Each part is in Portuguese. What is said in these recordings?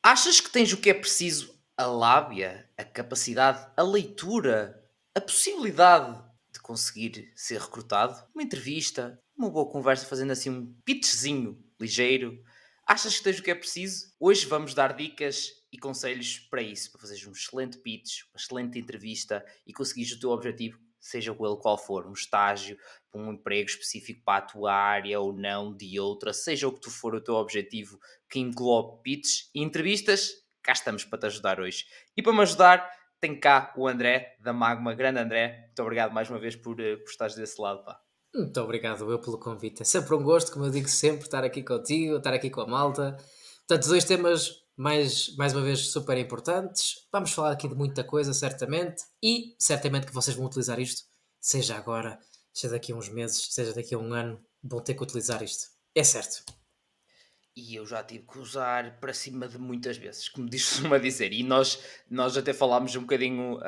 Achas que tens o que é preciso? A lábia, a capacidade, a leitura, a possibilidade de conseguir ser recrutado? Uma entrevista, uma boa conversa, fazendo assim um pitchzinho ligeiro. Achas que tens o que é preciso? Hoje vamos dar dicas e conselhos para isso, para fazeres um excelente pitch, uma excelente entrevista e conseguires o teu objetivo, seja ele qual for, um estágio, um emprego específico para a tua área ou não, de outra, seja o que tu for o teu objetivo que englobe pitches e entrevistas, cá estamos para te ajudar hoje. E para me ajudar, tenho cá o André, da Magma. Grande André, muito obrigado mais uma vez por estares desse lado, pá. Muito obrigado eu pelo convite. É sempre um gosto, como eu digo sempre, estar aqui contigo, estar aqui com a malta. Portanto, dois temas mais uma vez super importantes. Vamos falar aqui de muita coisa, certamente, e certamente que vocês vão utilizar isto, seja agora, seja daqui a uns meses, seja daqui a um ano, vão ter que utilizar isto. É certo. E eu já tive que usar para cima de muitas vezes, como diz-me dizer. E nós até falámos um bocadinho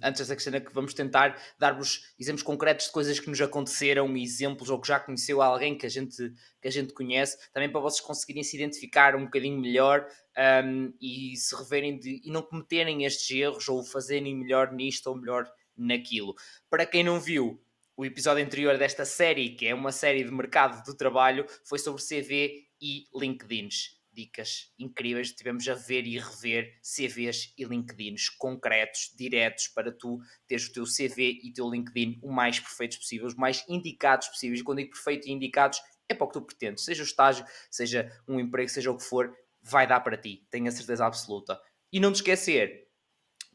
antes dessa questão, que vamos tentar dar-vos exemplos concretos de coisas que nos aconteceram, exemplos ou que já conheceu alguém que a gente conhece, também para vocês conseguirem se identificar um bocadinho melhor e se reverem e não cometerem estes erros ou fazerem melhor nisto ou melhor naquilo. Para quem não viu, o episódio anterior desta série, que é uma série de mercado do trabalho, foi sobre CV e LinkedIns. Dicas incríveis, tivemos a ver e rever CVs e LinkedIns concretos, diretos, para tu teres o teu CV e o teu LinkedIn o mais perfeitos possível, os mais indicados possíveis. E quando digo perfeito e indicados, é para o que tu pretendes. Seja o estágio, seja um emprego, seja o que for, vai dar para ti. Tenho a certeza absoluta. E não te esquecer,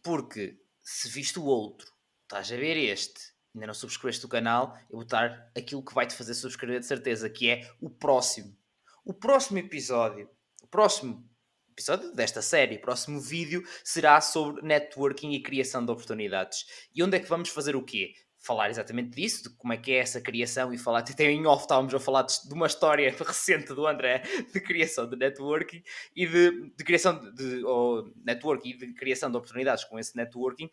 porque se viste o outro, estás a ver este, ainda não subscreveste o canal, eu vou dar aquilo que vai-te fazer subscrever de certeza, que é o próximo. O próximo episódio, o próximo episódio desta série, o próximo vídeo será sobre networking e criação de oportunidades. E onde é que vamos fazer o quê? Falar exatamente disso, de como é que é essa criação e falar, até em off estávamos a falar de uma história recente do André de criação de networking e de criação de networking e de criação de oportunidades com esse networking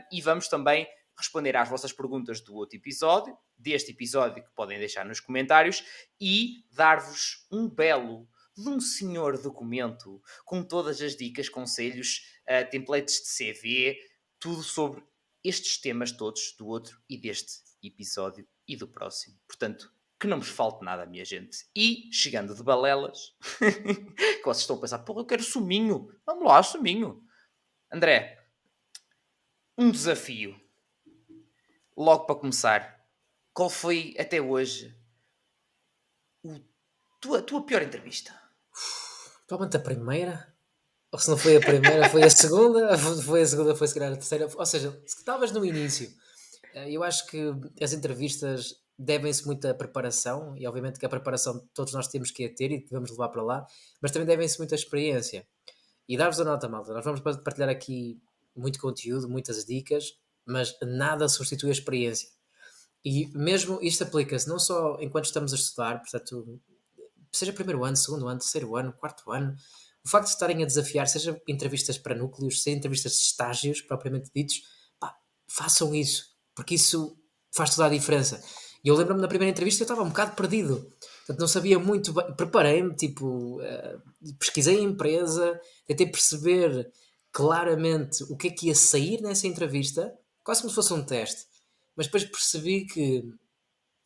e vamos também responder às vossas perguntas do outro episódio, deste episódio que podem deixar nos comentários e dar-vos um belo de um senhor documento com todas as dicas, conselhos, templates de CV, tudo sobre estes temas todos do outro e deste episódio e do próximo. Portanto, que não vos falte nada, minha gente. E, chegando de balelas, que vocês estão a pensar, porra, eu quero suminho. Vamos lá, suminho. André, um desafio. Logo para começar, qual foi, até hoje, a tua pior entrevista? Provavelmente a primeira, ou se não foi a primeira, foi a segunda, foi a segunda, foi se calhar a terceira. Ou seja, se estavas no início. Eu acho que as entrevistas devem-se muito à preparação, e obviamente que a preparação todos nós temos que a ter e devemos levar para lá, mas também devem-se muito à experiência. E dar-vos a nota, malta. Nós vamos partilhar aqui muito conteúdo, muitas dicas, mas nada substitui a experiência. E mesmo isto aplica-se não só enquanto estamos a estudar, portanto, seja primeiro ano, segundo ano, terceiro ano, quarto ano, o facto de estarem a desafiar, seja entrevistas para núcleos, seja entrevistas de estágios propriamente ditos, pá, façam isso, porque isso faz toda a diferença. E eu lembro-me na primeira entrevista eu estava um bocado perdido, portanto não sabia muito bem, preparei-me, tipo, pesquisei a empresa, tentei perceber claramente o que é que ia sair nessa entrevista, quase como se fosse um teste, mas depois percebi que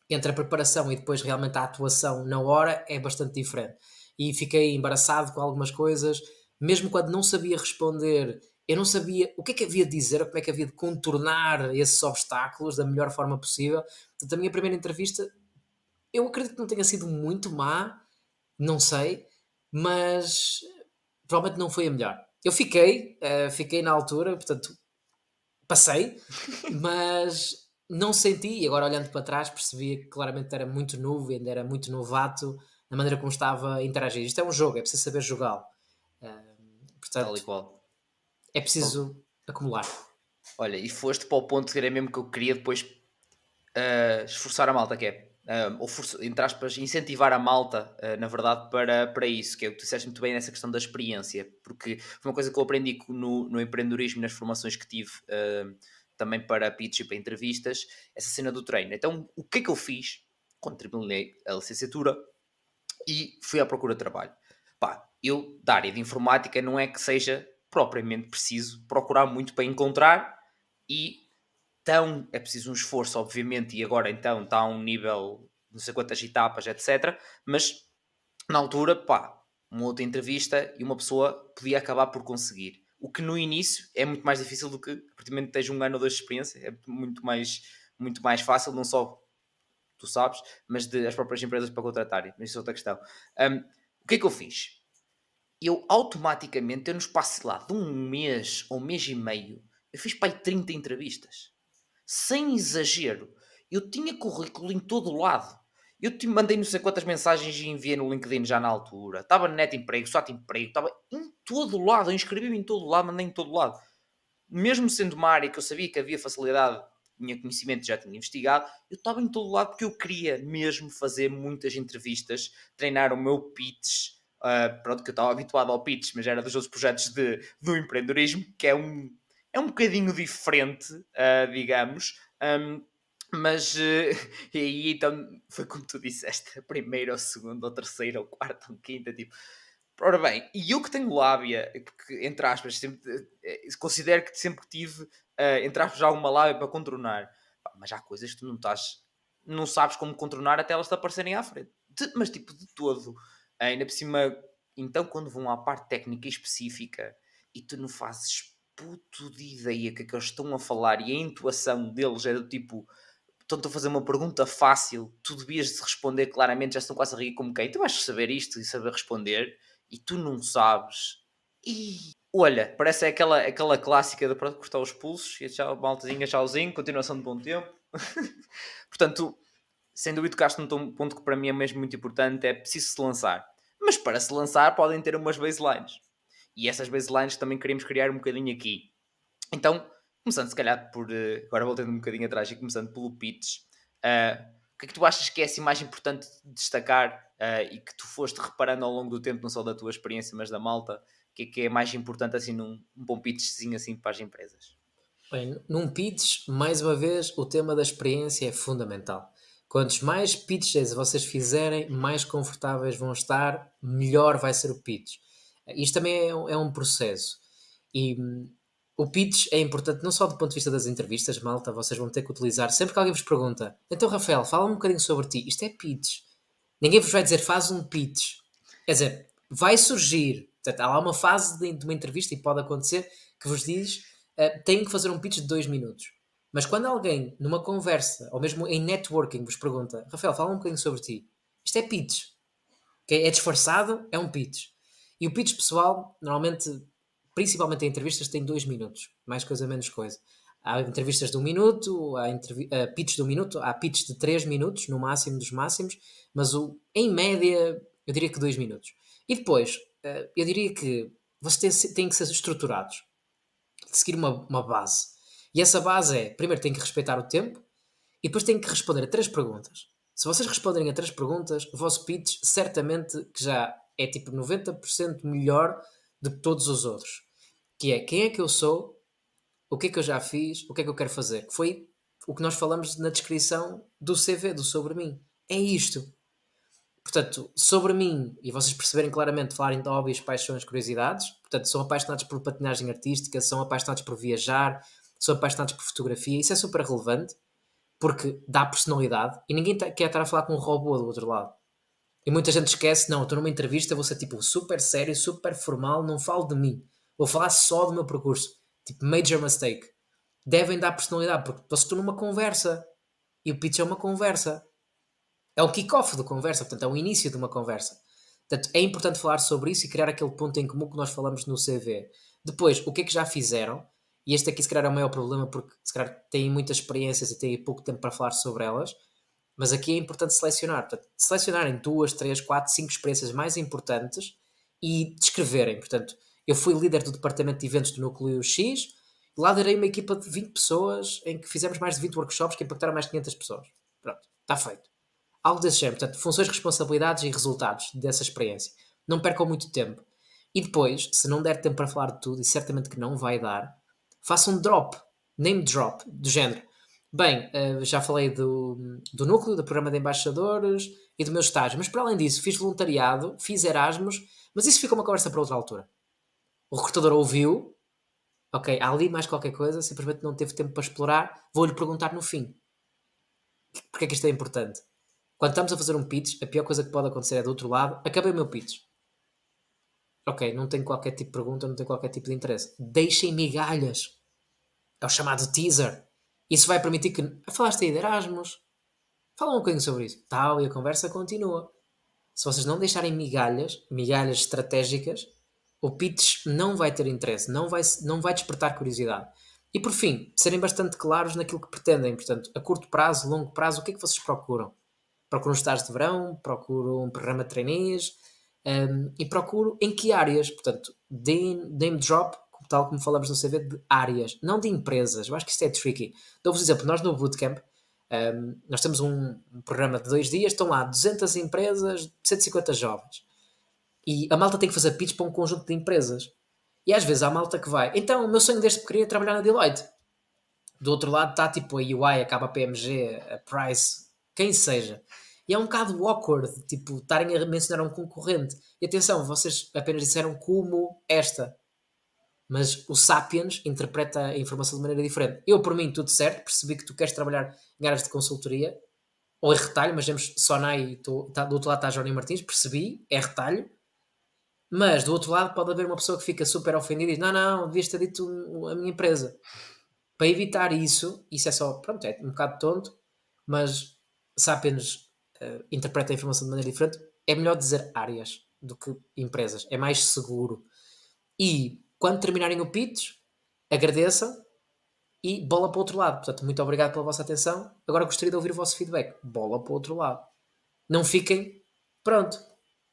entre a preparação e depois realmente a atuação na hora é bastante diferente. E fiquei embaraçado com algumas coisas, mesmo quando não sabia responder, eu não sabia o que é que havia de dizer, ou como é que havia de contornar esses obstáculos da melhor forma possível. Portanto, a minha primeira entrevista, eu acredito que não tenha sido muito má, não sei, mas provavelmente não foi a melhor. Eu fiquei na altura, portanto, passei, mas não senti, e agora olhando para trás percebia que claramente era muito novo, ainda era muito novato na maneira como estava a interagir. Isto é um jogo, é preciso saber jogá-lo. Tal e Portanto, qual. é preciso acumular. Olha, e foste para o ponto que era mesmo que eu queria depois esforçar a malta, que é, entre aspas, incentivar a malta, na verdade, para isso, que é o que tu disseste muito bem nessa questão da experiência, porque foi uma coisa que eu aprendi no empreendedorismo, nas formações que tive, também para pitch e para entrevistas, essa cena do treino. Então, o que é que eu fiz quando terminei a licenciatura e fui à procura de trabalho? Pá, Eu, da área de informática, não é que seja propriamente preciso procurar muito para encontrar, e é preciso um esforço, obviamente, e agora então está a um nível, não sei quantas etapas, etc. Mas na altura, pá, uma outra entrevista e uma pessoa podia acabar por conseguir. O que no início é muito mais difícil do que, a partir do momento que tens um ano ou dois de experiência, é muito mais fácil, não só tu sabes, mas as próprias empresas para contratarem. Mas isso é outra questão. Um, o que é que eu fiz? Eu automaticamente, eu no espaço lá de um mês ou um mês e meio, eu fiz para aí 30 entrevistas. Sem exagero. Eu tinha currículo em todo o lado. Eu te mandei não sei quantas mensagens e enviei no LinkedIn já na altura. Estava no Net Emprego, Site Emprego, estava em todo o lado. Eu inscrevi-me em todo o lado, mandei em todo o lado. Mesmo sendo uma área que eu sabia que havia facilidade, tinha conhecimento, já tinha investigado, eu estava em todo o lado porque eu queria mesmo fazer muitas entrevistas, treinar o meu pitch. Pronto, que eu estava habituado ao pitch, mas era dos outros projetos do empreendedorismo, que é um bocadinho diferente, digamos. Mas e aí então foi como tu disseste, a primeira, ou segunda, ou terceira, ou quarta, ou quinta, tipo. Ora bem, e eu que tenho lábia, porque, entre aspas, sempre, considero que sempre tive, entre aspas, alguma lábia para contornar. Pá, mas há coisas que tu não sabes como contornar até elas te aparecerem à frente. Mas tipo, de todo. Ainda por cima, então quando vão à parte técnica específica e tu não fazes puto de ideia que eles estão a falar e a intuação deles é do tipo, estão-te a fazer uma pergunta fácil, tu devias de responder claramente, já estão quase a rir como quem, tu vais saber isto e saber responder, e tu não sabes. E olha, parece aquela clássica de pronto, cortar os pulsos, e tchau, maltazinha, tchauzinho, continuação de bom tempo. Portanto, sem dúvida tocaste num ponto que para mim é mesmo muito importante, é preciso se lançar. Mas para se lançar podem ter umas baselines. E essas baselines também queremos criar um bocadinho aqui. Então, começando se calhar por. Agora voltando um bocadinho atrás e começando pelo pitch, o que é que tu achas que é assim mais importante de destacar e que tu foste reparando ao longo do tempo, não só da tua experiência, mas da malta? O que é mais importante assim num bom pitchzinho assim para as empresas? Bem, num pitch, mais uma vez, o tema da experiência é fundamental. Quantos mais pitches vocês fizerem, mais confortáveis vão estar, melhor vai ser o pitch. Isto também é um processo. E o pitch é importante não só do ponto de vista das entrevistas, malta, vocês vão ter que utilizar. Sempre que alguém vos pergunta, então Rafael, fala um bocadinho sobre ti. Isto é pitch. Ninguém vos vai dizer, faz um pitch. Quer dizer, vai surgir. Portanto, há lá uma fase de uma entrevista e pode acontecer que vos diz têm que fazer um pitch de 2 minutos. Mas quando alguém, numa conversa, ou mesmo em networking, vos pergunta, Rafael, fala um bocadinho sobre ti. Isto é pitch. Okay? É disfarçado, é um pitch. E o pitch pessoal, normalmente, principalmente em entrevistas, tem 2 minutos. Mais coisa, menos coisa. Há entrevistas de 1 minuto, há pitch de 1 minuto, há pitch de 3 minutos, no máximo dos máximos, mas em média, eu diria que 2 minutos. E depois, eu diria que vocês têm que ser estruturados, de seguir uma base. E essa base é, primeiro, tem que respeitar o tempo e depois tem que responder a 3 perguntas. Se vocês responderem a 3 perguntas, o vosso pitch certamente que já é tipo 90% melhor do que todos os outros. Que é, quem é que eu sou, o que é que eu já fiz, o que é que eu quero fazer. Que foi o que nós falamos na descrição do CV, do sobre mim. É isto. Portanto, sobre mim, e vocês perceberem claramente, falarem de hobbies, paixões, curiosidades. Portanto, são apaixonados por patinagem artística, são apaixonados por viajar, são apaixonados por fotografia. Isso é super relevante, porque dá personalidade. E ninguém quer estar a falar com um robô do outro lado. E muita gente esquece, não, estou numa entrevista, vou ser tipo super sério, super formal, não falo de mim. Vou falar só do meu percurso. Tipo, major mistake. Devem dar personalidade, porque vocês estão numa conversa. E o pitch é uma conversa. É o kick-off da conversa, portanto, é o início de uma conversa. Portanto, é importante falar sobre isso e criar aquele ponto em comum que nós falamos no CV. Depois, o que é que já fizeram? E este aqui, se calhar, é o maior problema, porque, se calhar, têm muitas experiências e têm pouco tempo para falar sobre elas. Mas aqui é importante selecionar. Portanto, selecionarem 2, 3, 4, 5 experiências mais importantes e descreverem. Portanto, eu fui líder do departamento de eventos do Núcleo X, e lá darei uma equipa de 20 pessoas em que fizemos mais de 20 workshops que impactaram mais de 500 pessoas. Pronto, está feito. Algo desse género. Portanto, funções, responsabilidades e resultados dessa experiência. Não percam muito tempo. E depois, se não der tempo para falar de tudo, e certamente que não vai dar, façam um drop, name drop, do género. Bem, já falei do núcleo, do programa de embaixadores e do meu estágio, mas para além disso, fiz voluntariado, fiz Erasmus, mas isso ficou uma conversa para outra altura. O recrutador ouviu, ok, há ali mais qualquer coisa, simplesmente não teve tempo para explorar, vou-lhe perguntar no fim. Porque é que isto é importante? Quando estamos a fazer um pitch, a pior coisa que pode acontecer é do outro lado, acabei o meu pitch. Ok, não tenho qualquer tipo de pergunta, não tenho qualquer tipo de interesse. Deixem migalhas. É o chamado teaser. Isso vai permitir que. Falaste aí de Erasmus. Fala um bocadinho sobre isso. Tal, e a conversa continua. Se vocês não deixarem migalhas, migalhas estratégicas, o pitch não vai ter interesse, não vai despertar curiosidade. E por fim, serem bastante claros naquilo que pretendem. Portanto, a curto prazo, longo prazo, o que é que vocês procuram? Procuro um estágio de verão, procuro um programa de trainees, e procuro em que áreas. Portanto, name drop, tal como falamos no CV, de áreas, não de empresas. Eu acho que isto é tricky. Dou-vos exemplo, nós no Bootcamp, nós temos um programa de 2 dias, estão lá 200 empresas, 150 jovens. E a malta tem que fazer pitch para um conjunto de empresas. E às vezes há malta que vai. Então, o meu sonho desde pequeno é trabalhar na Deloitte. Do outro lado está tipo a UI, a KPMG, a Price, quem seja. E é um bocado awkward, tipo, estarem a mencionar um concorrente. E atenção, vocês apenas disseram como esta. Mas o Sapiens interpreta a informação de maneira diferente. Eu, por mim, tudo certo, percebi que tu queres trabalhar em áreas de consultoria, ou em retalho, mas vemos Sonai e do outro lado está Johnny Martins, percebi, é retalho, mas do outro lado pode haver uma pessoa que fica super ofendida e diz: não, devias ter dito a minha empresa. Para evitar isso é só, pronto, é um bocado tonto, mas Sapiens interpreta a informação de maneira diferente. É melhor dizer áreas do que empresas, é mais seguro. E quando terminarem o pitch, agradeçam e bola para o outro lado. Portanto, muito obrigado pela vossa atenção. Agora gostaria de ouvir o vosso feedback. Bola para o outro lado. Não fiquem, pronto.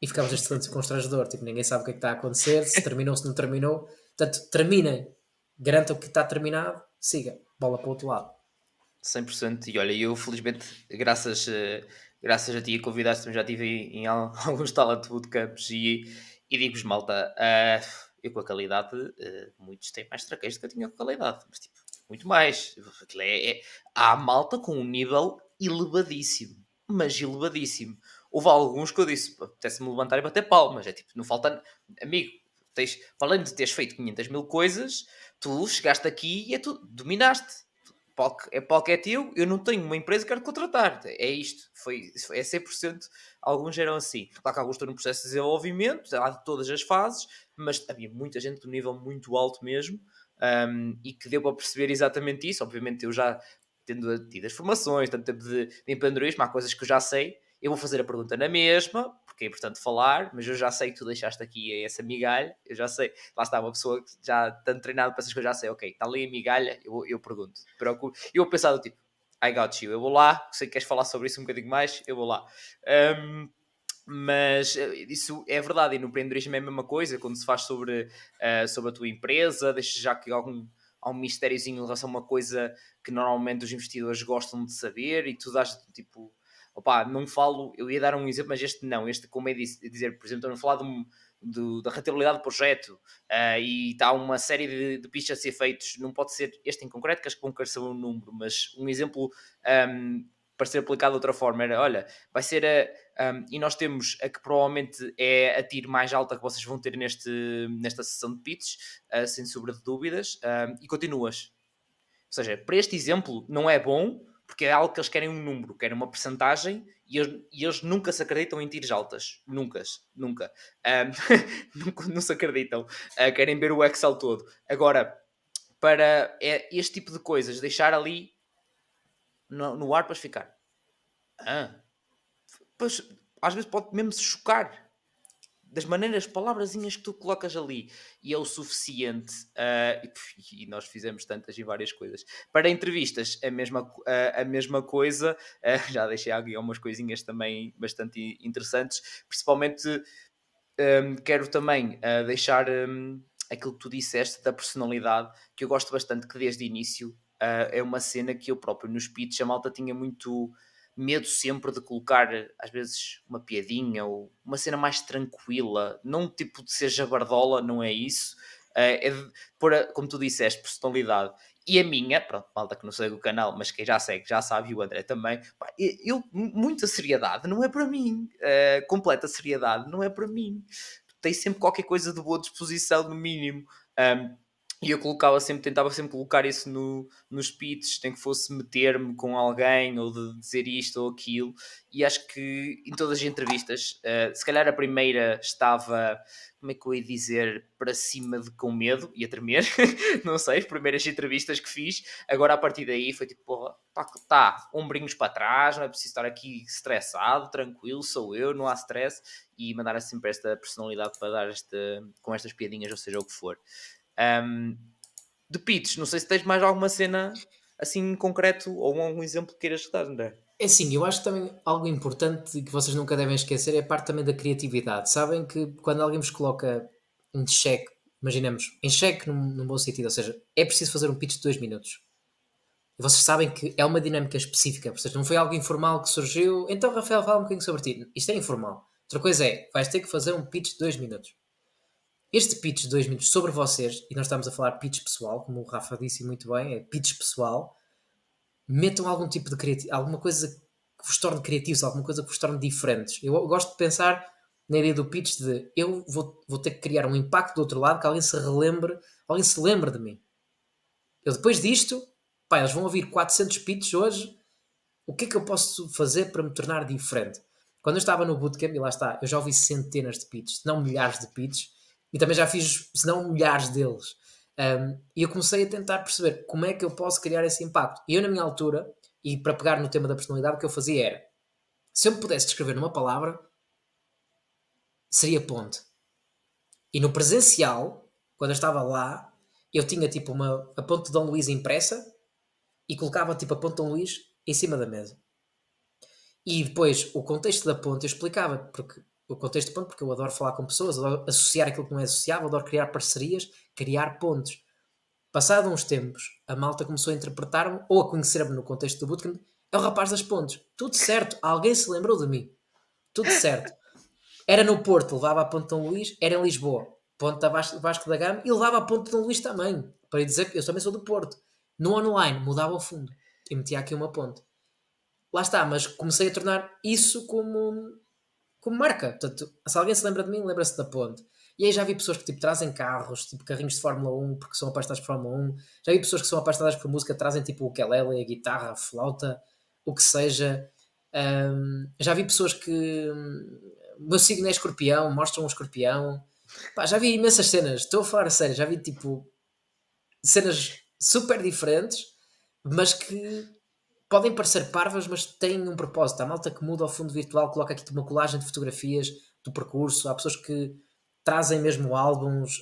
E ficamos este silêncio constrangedor. Tipo, ninguém sabe o que é que está a acontecer, se terminou, se não terminou. Portanto, terminem. Garantam que está terminado. Siga. Bola para o outro lado. 100%. E olha, eu felizmente, graças a ti, convidaste-me, já estive em alguns talent bootcamps e digo-vos, malta, eu com a qualidade, muitos têm mais traqueios do que eu tinha com a qualidade, mas tipo, muito mais. Aquilo há malta com um nível elevadíssimo, mas elevadíssimo. Houve alguns que eu disse, apetece-me levantar e bater palmas, é tipo, não falta, amigo, além de teres feito 500 mil coisas, tu chegaste aqui e tu dominaste. Palco é teu, eu não tenho uma empresa que quero contratar. É isto. É 100%. Alguns eram assim. Claro que alguns estão no processo de desenvolvimento, há de todas as fases, mas havia muita gente de um nível muito alto mesmo, e que deu para perceber exatamente isso. Obviamente, eu já tendo tido as formações, tanto tempo de empreendedorismo, há coisas que eu já sei. Eu vou fazer a pergunta na mesma, porque é importante falar, mas eu já sei que tu deixaste aqui essa migalha. Eu já sei, lá está uma pessoa que já tanto treinado para essas coisas, já sei, ok, está ali a migalha, eu pergunto. Eu vou pensar do tipo, I got you, eu vou lá, sei que queres falar sobre isso um bocadinho mais, eu vou lá. Mas isso é verdade, e no empreendedorismo é a mesma coisa, quando se faz sobre a tua empresa, deixa já que há um mistériozinho em relação a uma coisa que normalmente os investidores gostam de saber, e tu dás tipo, opá, não falo, eu ia dar um exemplo, mas este não, este como é dizer, por exemplo, estamos a falar da rentabilidade do projeto, e está uma série de pistas a ser feitos, não pode ser este em concreto, que acho que vão querer saber um número, mas um exemplo para ser aplicado de outra forma era, olha, vai ser e nós temos a que provavelmente é a tiro mais alta que vocês vão ter nesta sessão de pitch, sem sombra de dúvidas, e continuas. Ou seja, para este exemplo não é bom, porque é algo que eles querem um número, querem uma percentagem, e eles nunca se acreditam em tiros altas. Nunca. Nunca. Nunca não se acreditam. Querem ver o Excel todo. Agora, para este tipo de coisas, deixar ali no ar para ficar. Pois, às vezes pode mesmo se chocar das maneiras, palavrazinhas que tu colocas ali, e é o suficiente. E nós fizemos tantas e várias coisas. Para entrevistas, a mesma coisa. Já deixei aqui algumas coisinhas também bastante interessantes, principalmente. Quero também deixar aquilo que tu disseste da personalidade, que eu gosto bastante, que desde o início é uma cena que eu próprio nos pitch, a malta tinha muito medo sempre de colocar, às vezes, uma piadinha ou uma cena mais tranquila, não tipo de ser jabardola, não é isso, É de pôr, como tu disseste, personalidade. E a minha, pronto, malta que não segue o canal, mas quem já segue já sabe, e o André também, pá, muita seriedade não é para mim, completa seriedade não é para mim. Tem sempre qualquer coisa de boa disposição, no mínimo. Um, e eu tentava sempre colocar isso nos pitches, tem que fosse meter-me com alguém, ou de dizer isto ou aquilo, e acho que em todas as entrevistas, se calhar a primeira estava, como é que eu ia dizer, para cima de com medo, ia tremer, não sei, as primeiras entrevistas que fiz, agora a partir daí foi tipo, porra, tá, ombrinhos para trás, não é preciso estar aqui estressado, tranquilo, sou eu, não há stress, e mandar sempre esta personalidade para dar com estas piadinhas, ou seja, o que for. De pitch, não sei se tens mais alguma cena assim em concreto ou algum exemplo que queiras dar, André. É assim, eu acho que também algo importante que vocês nunca devem esquecer é a parte também da criatividade. Sabem que quando alguém vos coloca em xeque, imaginemos, em xeque num bom sentido, ou seja, é preciso fazer um pitch de 2 minutos. E vocês sabem que é uma dinâmica específica, ou seja, não foi algo informal que surgiu. Então, Rafael, fala um bocadinho sobre ti. Isto é informal. Outra coisa é, vais ter que fazer um pitch de 2 minutos. Este pitch de 2 minutos sobre vocês, e nós estamos a falar pitch pessoal, como o Rafa disse muito bem, é pitch pessoal. Metam algum tipo de criatividade, alguma coisa que vos torne criativos, alguma coisa que vos torne diferentes. Eu gosto de pensar na ideia do pitch de eu vou ter que criar um impacto do outro lado, que alguém se lembre de mim. Eu depois disto, pá, eles vão ouvir 400 pitches hoje, o que é que eu posso fazer para me tornar diferente? Quando eu estava no bootcamp, e lá está, eu já ouvi centenas de pitches, se não milhares de pitches, e também já fiz, se não milhares deles. E eu comecei a tentar perceber como é que eu posso criar esse impacto. E eu, na minha altura, e para pegar no tema da personalidade, o que eu fazia era, se eu me pudesse descrever numa palavra, seria ponte. E no presencial, quando eu estava lá, eu tinha tipo a ponte de Dom Luís impressa e colocava tipo a ponte de Dom Luís em cima da mesa. E depois o contexto da ponte eu explicava, porque o contexto da ponte, porque eu adoro falar com pessoas, adoro associar aquilo que não é associável, adoro criar parcerias, criar pontos. Passado uns tempos, a malta começou a interpretar-me ou a conhecer-me no contexto do bootcamp. É o rapaz das pontes. Tudo certo. Alguém se lembrou de mim. Tudo certo. Era no Porto, levava a Ponte de Dom Luís. Era em Lisboa, Ponte da Vasco da Gama, e levava a Ponte de Dom Luís também. Para dizer que eu também sou do Porto. No online, mudava o fundo. E metia aqui uma ponte. Lá está, mas comecei a tornar isso como marca. Portanto, se alguém se lembra de mim, lembra-se da ponte. E aí já vi pessoas que tipo, trazem carros, tipo carrinhos de Fórmula 1, porque são apaixonadas por Fórmula 1. Já vi pessoas que são apaixonadas por música, trazem tipo o ukulele, a guitarra, a flauta, o que seja. Já vi pessoas que o meu signo é escorpião, mostram um escorpião. Pá, já vi imensas cenas, estou a falar a sério, já vi tipo cenas super diferentes, mas que podem parecer parvas, mas têm um propósito. Há malta que muda ao fundo virtual, coloca aqui uma colagem de fotografias do percurso. Há pessoas que trazem mesmo álbuns.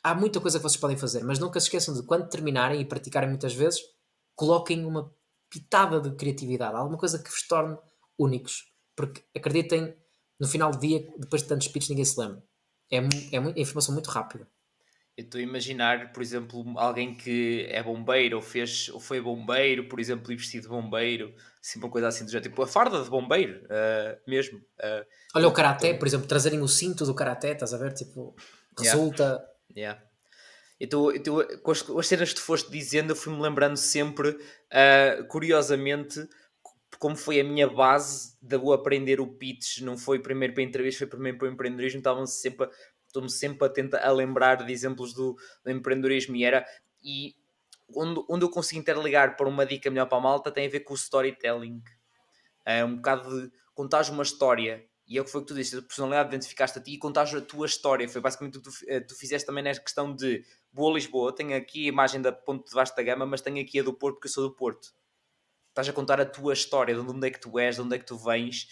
Há muita coisa que vocês podem fazer, mas nunca se esqueçam de quando terminarem e praticarem muitas vezes, coloquem uma pitada de criatividade, alguma coisa que vos torne únicos. Porque acreditem, no final do dia, depois de tantos pitches, ninguém se lembra. É informação muito rápida. Eu estou a imaginar, por exemplo, alguém que é bombeiro ou foi bombeiro, por exemplo, e vestido de bombeiro, assim, uma coisa assim do género, tipo a farda de bombeiro, mesmo. Olha o karaté, por exemplo, trazerem o cinto do karaté, estás a ver? Tipo, Yeah, resulta. yeah. Com as cenas que tu foste dizendo, eu fui-me lembrando sempre, curiosamente, como foi a minha base de eu aprender o pitch, não foi primeiro para a entrevista, foi primeiro para o empreendedorismo, estou-me sempre a lembrar de exemplos do empreendedorismo e onde eu consigo interligar para uma dica melhor para a malta tem a ver com o storytelling. É um bocado de contares uma história, e é o que foi que tu disse, a personalidade identificaste a ti e contares a tua história. Foi basicamente o que tu fizeste também nesta questão de Boa Lisboa, tenho aqui a imagem da Ponte de Vasta Gama, mas tenho aqui a do Porto porque eu sou do Porto. Estás a contar a tua história, de onde é que tu és, de onde é que tu vens,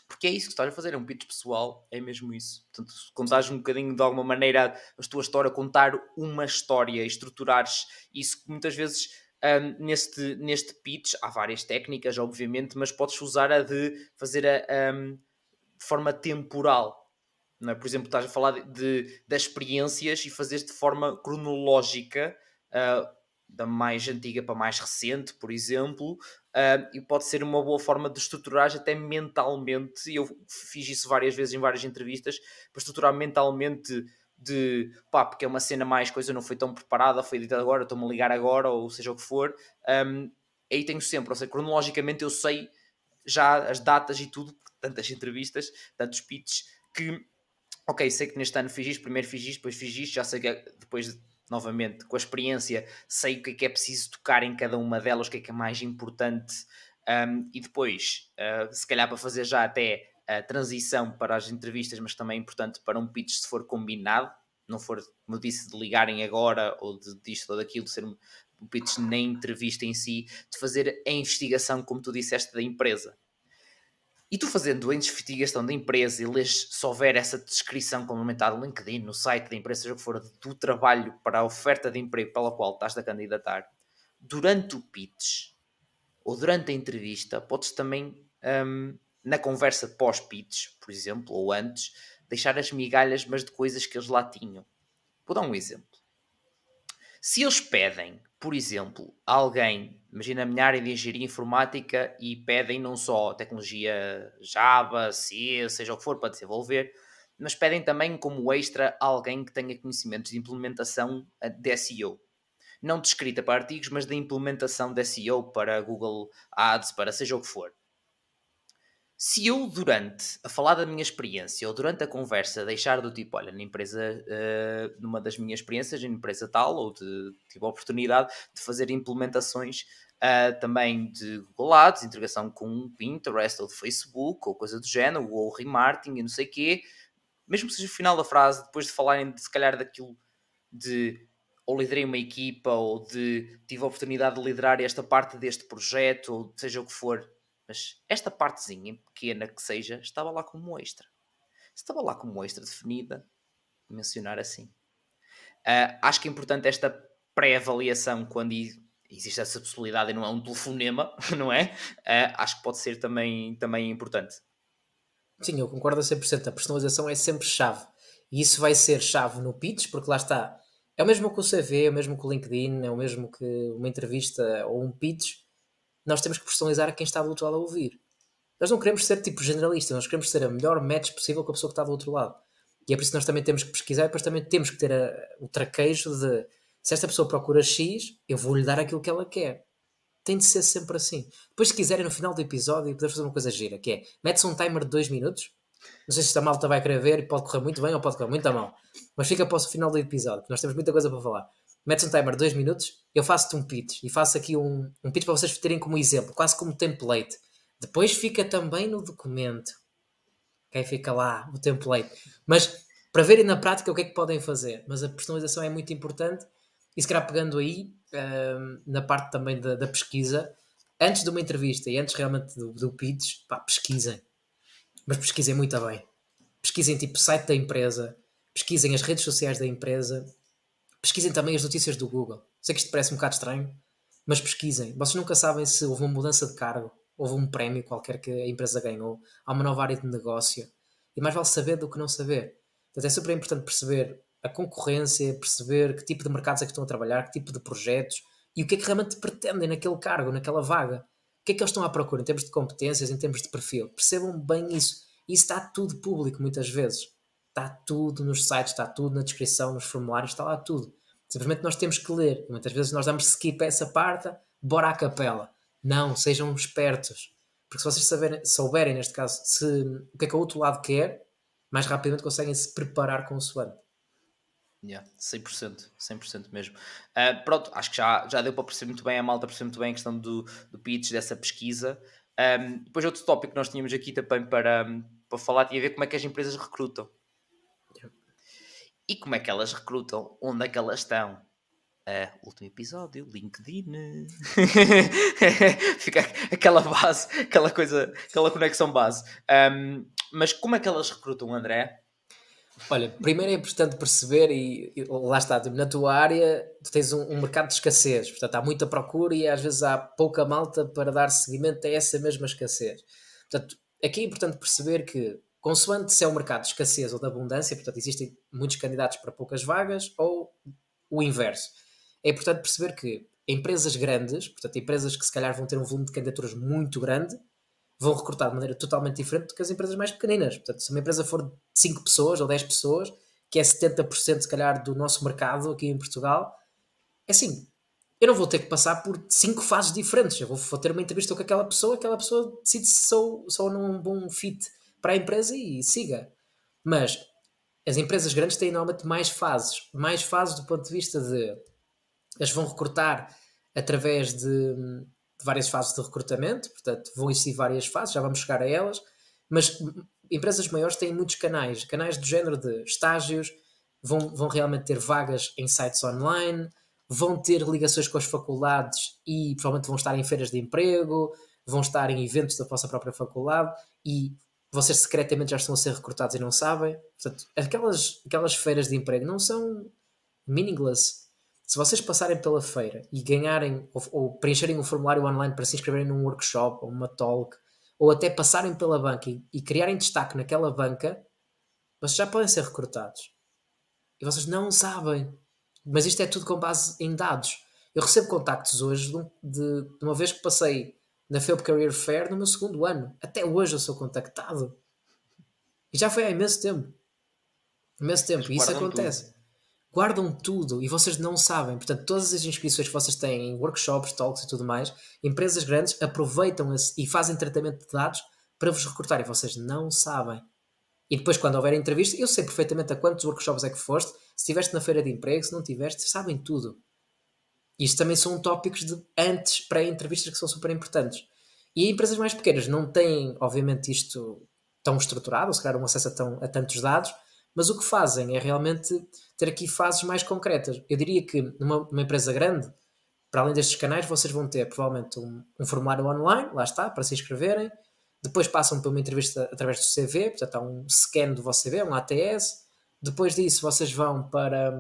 porque é isso que estás a fazer, é um pitch pessoal, é mesmo isso. Portanto, contares um bocadinho de alguma maneira a tua história, contar uma história, estruturares isso que muitas vezes neste pitch há várias técnicas, obviamente, mas podes usar a de fazer de forma temporal. Não é? Por exemplo, estás a falar das experiências e fazeres de forma cronológica, da mais antiga para a mais recente, por exemplo, e pode ser uma boa forma de estruturar até mentalmente, e eu fiz isso várias vezes em várias entrevistas, para estruturar mentalmente de pá, porque é uma cena mais coisa, não foi tão preparada, foi editado agora, estou-me a ligar agora, ou seja o que for, aí tenho sempre, ou seja, cronologicamente eu sei já as datas e tudo, tantas entrevistas, tantos pitches, que ok, sei que neste ano fiz isto, primeiro fiz isto, depois fiz isto, já sei que depois, novamente, com a experiência, sei o que é preciso tocar em cada uma delas, o que é mais importante, e depois, se calhar para fazer já até a transição para as entrevistas, mas também é importante para um pitch se for combinado, não for, como eu disse, de ligarem agora, ou disto ou daquilo, de ser um pitch na entrevista em si, de fazer a investigação, como tu disseste, da empresa. E tu fazendo a investigação da empresa e lês, se houver essa descrição complementar no LinkedIn, no site da empresa, seja o que for, do trabalho para a oferta de emprego pela qual estás a candidatar, durante o pitch ou durante a entrevista, podes também, na conversa pós-pitch, por exemplo, ou antes, deixar as migalhas, mas de coisas que eles lá tinham. Vou dar um exemplo. Se eles pedem, por exemplo, a alguém, imagina a minha área de engenharia informática e pedem não só tecnologia Java, C, seja o que for para desenvolver, mas pedem também como extra alguém que tenha conhecimentos de implementação de SEO. Não de escrita para artigos, mas de implementação de SEO para Google Ads, para seja o que for. Se eu, durante a falar da minha experiência ou durante a conversa, deixar do tipo, olha, na empresa, numa das minhas experiências, na empresa tal, ou tive a oportunidade de fazer implementações também de Google Ads, integração com Pinterest ou de Facebook, ou coisa do género, ou remarketing e não sei o quê, mesmo que seja o final da frase, depois de falarem, se calhar, daquilo de ou liderei uma equipa, ou de tive a oportunidade de liderar esta parte deste projeto, ou seja o que for, mas esta partezinha pequena que seja, estava lá como extra. Estava lá como extra definida, mencionar assim. Acho que é importante esta pré-avaliação quando existe essa possibilidade e não é um telefonema, não é? Acho que pode ser também importante. Sim, eu concordo a 100%. A personalização é sempre chave. E isso vai ser chave no pitch, porque lá está. É o mesmo que o CV, é o mesmo que o LinkedIn, é o mesmo que uma entrevista ou um pitch. Nós temos que personalizar a quem está do outro lado a ouvir. Nós não queremos ser tipo generalista, nós queremos ser a melhor match possível com a pessoa que está do outro lado. E é por isso que nós também temos que pesquisar e depois também temos que ter o traquejo de se esta pessoa procura X, eu vou-lhe dar aquilo que ela quer. Tem de ser sempre assim. Depois, se quiserem, no final do episódio, podemos fazer uma coisa gira, que é, mete-se um timer de 2 minutos. Não sei se esta malta vai querer ver e pode correr muito bem ou pode correr muito mal. Mas fica para o final do episódio, porque nós temos muita coisa para falar. Metes um timer de 2 minutos, eu faço-te um pitch. E faço aqui um pitch para vocês terem como exemplo, quase como template. Depois fica também no documento. Ok? Fica lá o template. Mas para verem na prática o que é que podem fazer. Mas a personalização é muito importante. E se calhar pegando aí, na parte também da pesquisa, antes de uma entrevista e antes realmente do pitch, pá, pesquisem. Mas pesquisem muito bem. Pesquisem tipo o site da empresa, pesquisem as redes sociais da empresa, pesquisem também as notícias do Google. Sei que isto parece um bocado estranho, mas pesquisem. Vocês nunca sabem se houve uma mudança de cargo, houve um prémio qualquer que a empresa ganhou, há uma nova área de negócio. E mais vale saber do que não saber. Portanto, é super importante perceber a concorrência, perceber que tipo de mercados é que estão a trabalhar, que tipo de projetos e o que é que realmente pretendem naquele cargo, naquela vaga. O que é que eles estão à procura em termos de competências, em termos de perfil. Percebam bem isso. E isso está tudo público muitas vezes. Está tudo nos sites, está tudo na descrição, nos formulários, está lá tudo. Simplesmente nós temos que ler. E muitas vezes nós damos skip a essa parte, bora à capela. Não, sejam espertos. Porque se vocês souberem, neste caso, o que é que o outro lado quer, mais rapidamente conseguem se preparar consoante. 100% mesmo. Pronto, acho que já deu para perceber muito bem, a malta perceber muito bem a questão do pitch, dessa pesquisa. Depois outro tópico que nós tínhamos aqui também para falar tinha a ver como é que as empresas recrutam. E como é que elas recrutam? Onde é que elas estão? Último episódio, LinkedIn. Fica aquela base, aquela coisa, aquela conexão base. Mas como é que elas recrutam, André? Olha, primeiro é importante perceber, e lá está, tipo, na tua área tu tens um mercado de escassez, portanto há muita procura e às vezes há pouca malta para dar seguimento a essa mesma escassez. Portanto, aqui é importante perceber que, consoante se é um mercado de escassez ou de abundância, portanto existem muitos candidatos para poucas vagas, ou o inverso. É importante perceber que empresas grandes, portanto empresas que se calhar vão ter um volume de candidaturas muito grande, vão recrutar de maneira totalmente diferente do que as empresas mais pequeninas. Portanto, se uma empresa for de 5 pessoas ou 10 pessoas, que é 70% se calhar do nosso mercado aqui em Portugal, é assim, eu não vou ter que passar por 5 fases diferentes. Eu vou ter uma entrevista com aquela pessoa decide se sou num bom fit para a empresa e siga. Mas as empresas grandes têm normalmente mais fases do ponto de vista de eles vão recrutar através de várias fases de recrutamento, portanto vão existir várias fases, já vamos chegar a elas, mas empresas maiores têm muitos canais do género de estágios, vão realmente ter vagas em sites online, vão ter ligações com as faculdades e provavelmente vão estar em feiras de emprego, vão estar em eventos da vossa própria faculdade e vocês secretamente já estão a ser recrutados e não sabem. Portanto, aquelas feiras de emprego não são meaningless. Se vocês passarem pela feira e ganharem ou preencherem um formulário online para se inscreverem num workshop ou uma talk, ou até passarem pela banca e criarem destaque naquela banca, vocês já podem ser recrutados. E vocês não sabem. Mas isto é tudo com base em dados. Eu recebo contactos hoje de uma vez que passei na Felp Career Fair no meu segundo ano. Até hoje eu sou contactado. E já foi há imenso tempo. Imenso Eles tempo. E isso guardam acontece. Guardam tudo e vocês não sabem. Portanto, todas as inscrições que vocês têm em workshops, talks e tudo mais, empresas grandes aproveitam e fazem tratamento de dados para vos recrutar e vocês não sabem. E depois, quando houver entrevista, eu sei perfeitamente a quantos workshops é que foste, se estiveste na feira de emprego, se não tiveste, sabem tudo. Isto também são tópicos de antes, pré-entrevistas, que são super importantes. E empresas mais pequenas não têm, obviamente, isto tão estruturado, ou se calhar um acesso a tantos dados, mas o que fazem é realmente ter aqui fases mais concretas. Eu diria que numa empresa grande, para além destes canais, vocês vão ter provavelmente um formulário online, lá está, para se inscreverem. Depois passam por uma entrevista através do CV, portanto há um scan do vosso CV, um ATS. Depois disso, vocês vão para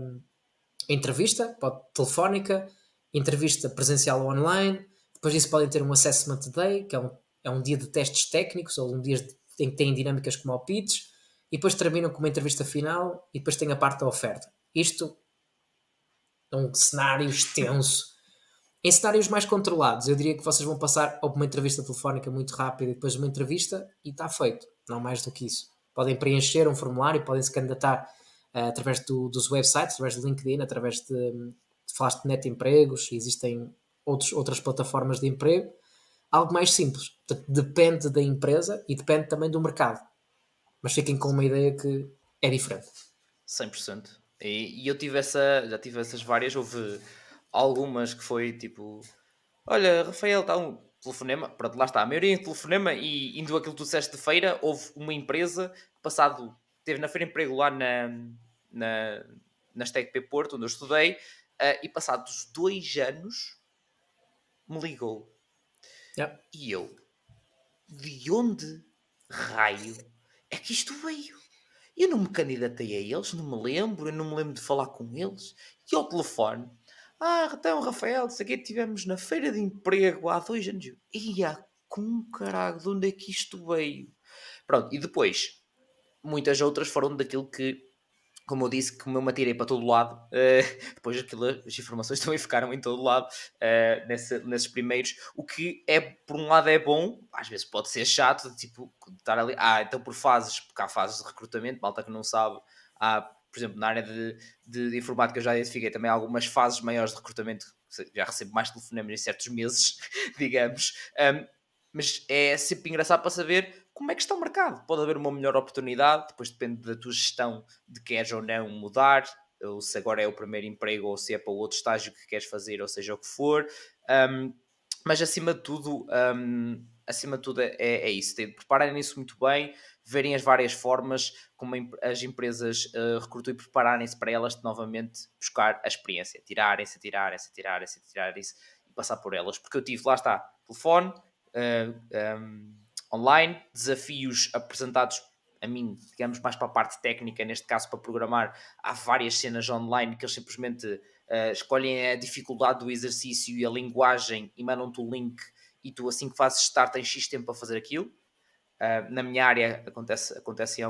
entrevista, telefónica, entrevista presencial ou online. Depois disso podem ter um assessment day, que é um dia de testes técnicos ou um dia em que têm dinâmicas como ao pitch. E depois terminam com uma entrevista final e depois tem a parte da oferta. Isto é um cenário extenso. Em cenários mais controlados, eu diria que vocês vão passar a uma entrevista telefónica muito rápida e depois uma entrevista e está feito. Não mais do que isso. Podem preencher um formulário, podem se candidatar através dos websites, através do LinkedIn, através de falaste de net empregos, existem outras plataformas de emprego. Algo mais simples. Portanto, depende da empresa e depende também do mercado. Mas fiquem com uma ideia que é diferente. 100%. E eu já tive essas várias, houve algumas que foi tipo, olha, Rafael, está um telefonema, pronto, lá está, a maioria em telefonema e indo aquilo que tu disseste de feira, houve uma empresa que teve na feira de emprego lá na, na STECP Porto, onde eu estudei, e passados 2 anos me ligou. Yep. E eu, de onde raio é que isto veio? Eu não me candidatei a eles, não me lembro, eu não me lembro de falar com eles. E ao telefone, então Rafael, isso aqui estivemos na feira de emprego há 2 anos. Ia, com caralho, de onde é que isto veio? Pronto, e depois, muitas outras foram daquilo que, como eu disse, como eu me atirei para todo lado, depois as informações também ficaram em todo lado, nesses primeiros, o que é, por um lado é bom, às vezes pode ser chato, tipo, estar ali, então por fases, porque há fases de recrutamento, malta que não sabe, por exemplo, na área de informática eu já identifiquei também algumas fases maiores de recrutamento, já recebo mais telefonemas em certos meses, digamos, mas é sempre engraçado para saber como é que está o mercado. Pode haver uma melhor oportunidade, depois depende da tua gestão de queres ou não mudar, ou se agora é o primeiro emprego ou se é para o outro estágio que queres fazer, ou seja o que for. Mas acima de tudo, é isso. Prepararem isso muito bem, verem as várias formas como as empresas recrutam e prepararem-se para elas novamente buscar a experiência, tirarem-se e passar por elas. Porque eu tive, lá está, telefone, online, desafios apresentados a mim, digamos, mais para a parte técnica, neste caso para programar, há várias cenas online que eles simplesmente escolhem a dificuldade do exercício e a linguagem e mandam-te o link e tu assim que fazes start tens X tempo para fazer aquilo. Na minha área acontece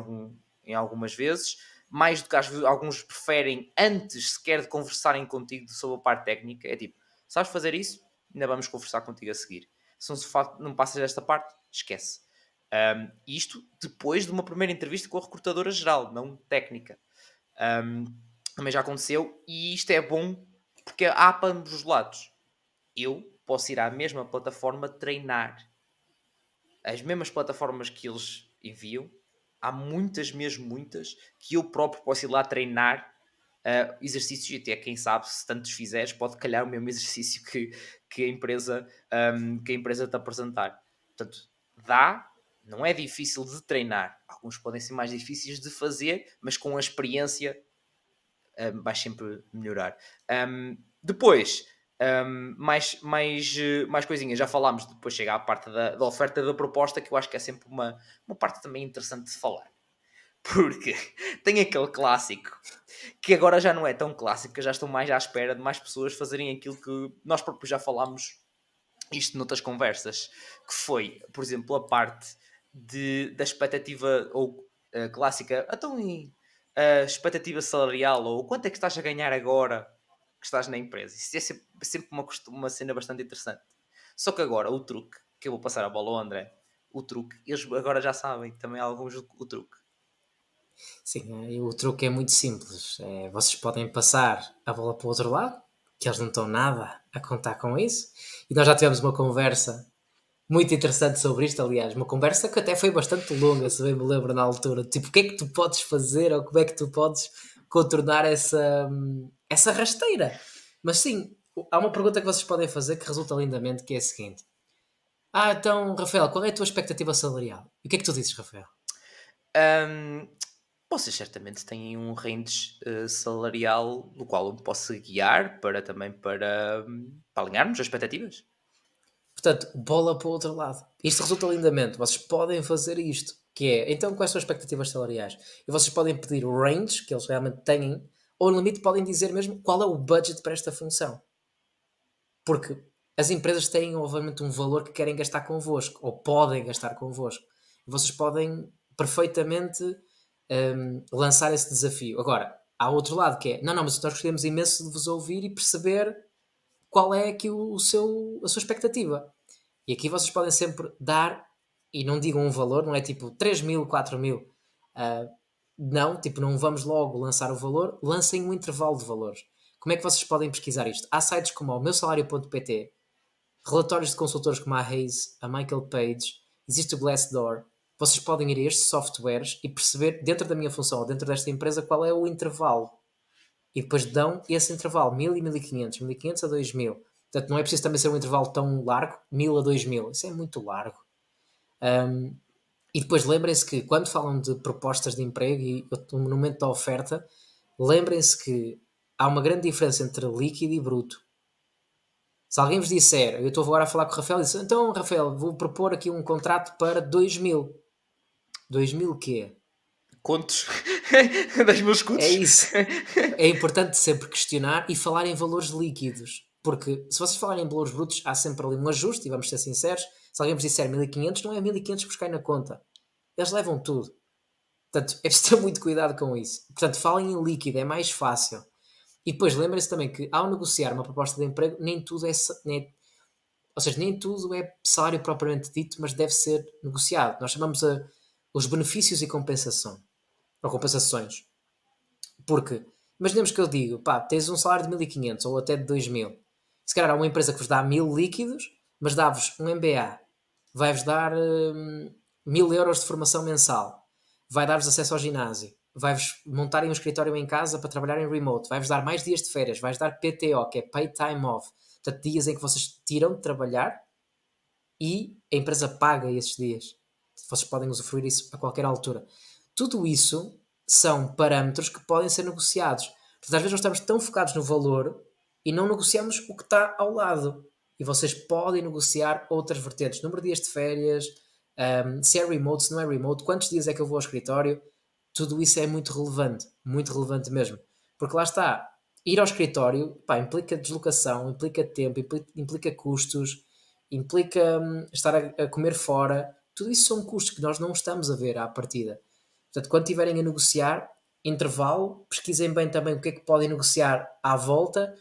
em algumas vezes, mais do que alguns preferem antes sequer de conversarem contigo sobre a parte técnica, é tipo, sabes fazer isso? Ainda vamos conversar contigo a seguir. Se não passas esta parte, esquece. Isto depois de uma primeira entrevista com a recrutadora geral, não técnica. Um, também já aconteceu, e isto é bom porque há para ambos os lados. Eu posso ir à mesma plataforma treinar as mesmas plataformas que eles enviam. Há muitas, mesmo muitas, que eu próprio posso ir lá treinar exercícios, e até quem sabe, se tantos fizeres, pode calhar o mesmo exercício que a empresa te apresentar. Portanto, não é difícil de treinar. Alguns podem ser mais difíceis de fazer, mas com a experiência vais sempre melhorar. Depois, mais coisinhas, já falámos, depois chega à parte da oferta da proposta, que eu acho que é sempre uma parte também interessante de falar. Porque tem aquele clássico, que agora já não é tão clássico, que já estão mais à espera de mais pessoas fazerem aquilo que nós próprios já falámos isto noutras conversas, que foi, por exemplo, a parte da expectativa ou clássica, então a expectativa salarial, ou quanto é que estás a ganhar agora que estás na empresa. Isso é sempre uma cena bastante interessante. Só que agora, o truque, que eu vou passar a bola ao André, o truque, eles agora já sabem também alguns o truque. Sim, o truque é muito simples. Vocês podem passar a bola para o outro lado, que eles não estão nada a contar com isso. E nós já tivemos uma conversa muito interessante sobre isto, aliás, uma conversa que até foi bastante longa, se bem me lembro na altura. Tipo, o que é que tu podes fazer ou como é que tu podes contornar essa rasteira? Mas sim, há uma pergunta que vocês podem fazer que resulta lindamente, que é a seguinte. Então, Rafael, qual é a tua expectativa salarial? E o que é que tu dizes, Rafael? Vocês certamente têm um range salarial no qual eu me posso guiar para alinharmos as expectativas. Portanto, bola para o outro lado. Isto resulta lindamente. Vocês podem fazer isto. Que é, então, quais são as expectativas salariais? E vocês podem pedir o range, que eles realmente têm, ou no limite podem dizer mesmo qual é o budget para esta função. Porque as empresas têm, obviamente, um valor que querem gastar convosco, ou podem gastar convosco. E vocês podem perfeitamente lançar esse desafio. Agora, há outro lado que é, não, mas nós gostaríamos imenso de vos ouvir e perceber qual é aqui a sua expectativa. E aqui vocês podem sempre dar, e não digam um valor, não é tipo 3 mil, 4 mil. Não, tipo, não vamos logo lançar o valor, lancem um intervalo de valores. Como é que vocês podem pesquisar isto? Há sites como o meusalário.pt, relatórios de consultores como a Hays, a Michael Page, existe o Glassdoor. Vocês podem ir a estes softwares e perceber, dentro da minha função ou dentro desta empresa, qual é o intervalo. E depois dão esse intervalo, 1000 e 1500, 1500 a 2000. Portanto, não é preciso também ser um intervalo tão largo, 1000 a 2000. Isso é muito largo. E depois lembrem-se que quando falam de propostas de emprego e no momento da oferta, lembrem-se que há uma grande diferença entre líquido e bruto. Se alguém vos disser, eu estou agora a falar com o Rafael e diz, então Rafael, vou propor aqui um contrato para 2000. 2000 quê? Contos das meus É contos. isso. É importante sempre questionar e falar em valores líquidos. Porque se vocês falarem em valores brutos, há sempre ali um ajuste, e vamos ser sinceros, se alguém vos disser 1500, não é 1500 que vos cai na conta. Eles levam tudo. Portanto, é preciso ter muito cuidado com isso. Portanto, falem em líquido, é mais fácil. E depois lembrem-se também que ao negociar uma proposta de emprego, nem tudo é, ou seja, nem tudo é salário propriamente dito, mas deve ser negociado. Nós chamamos os benefícios e compensação, ou compensações. Porque, imaginemos que eu digo, pá, tens um salário de 1500 ou até de 2000. Se calhar há uma empresa que vos dá 1000 líquidos, mas dá-vos um MBA. Vai-vos dar 1000 euros de formação mensal. Vai dar-vos acesso ao ginásio. Vai-vos montarem um escritório em casa para trabalhar em remote. Vai-vos dar mais dias de férias. Vai-vos dar PTO, que é Paid Time Off. Portanto, dias em que vocês tiram de trabalhar e a empresa paga esses dias. Vocês podem usufruir isso a qualquer altura. Tudo isso são parâmetros que podem ser negociados. Portanto, às vezes nós estamos tão focados no valor e não negociamos o que está ao lado. E vocês podem negociar outras vertentes. Número de dias de férias, se é remote, se não é remote, quantos dias é que eu vou ao escritório. Tudo isso é muito relevante mesmo. Porque lá está, ir ao escritório pá, implica deslocação, implica tempo, implica custos, implica estar a comer fora. Tudo isso são custos que nós não estamos a ver à partida. Portanto, quando estiverem a negociar, intervalo, pesquisem bem também o que é que podem negociar à volta,